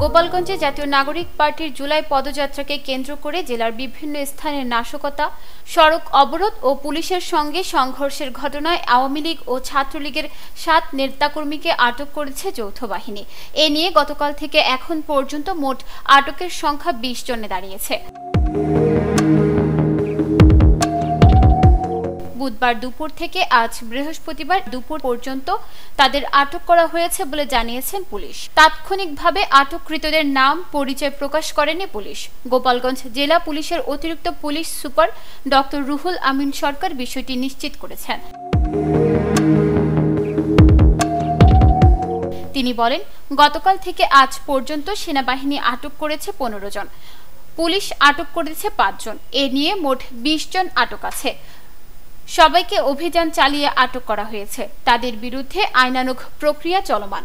গোপালগঞ্জে জাতীয় নাগরিক পার্টির জুলাই পদযাত্রাকে কেন্দ্র করে জেলার বিভিন্ন স্থানে নাশকতা, সড়ক অবরোধ ও পুলিশের সঙ্গে সংঘর্ষের ঘটনায় আওয়ামী লীগ ও ছাত্রলীগের 7 নেতাকর্মীকে আটক করেছে যৌথ বাহিনী। এ নিয়ে গতকাল থেকে এখন পর্যন্ত মোট আটকের সংখ্যা 20 জনে দাঁড়িয়েছে। বুধবার দুপুর থেকে আজ বৃহস্পতিবার দুপুর পর্যন্ত তাদের আটক করা হয়েছে বলে জানিয়েছেন পুলিশ। তাৎক্ষণিকভাবে আটককৃতদের নাম পরিচয় প্রকাশ করেনি পুলিশ। গোপালগঞ্জ জেলা পুলিশের অতিরিক্ত police super doctor Ruhul Amin সরকার বিষয়টি নিশ্চিত করেছেন। তিনি বলেন, গতকাল থেকে আজ পর্যন্ত সেনাবাহিনী আটক করেছে 15 জন, পুলিশ আটক করেছে 5 জন। এ নিয়ে মোট 20 জন আটক আছে। সবাইকে অভিযান চালিয়ে আটক করা হয়েছে। তাদের বিরুদ্ধে আইনানুগ প্রক্রিয়া চলমান।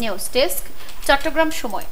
নিউজ ডেস্ক, চট্টগ্রাম সময়।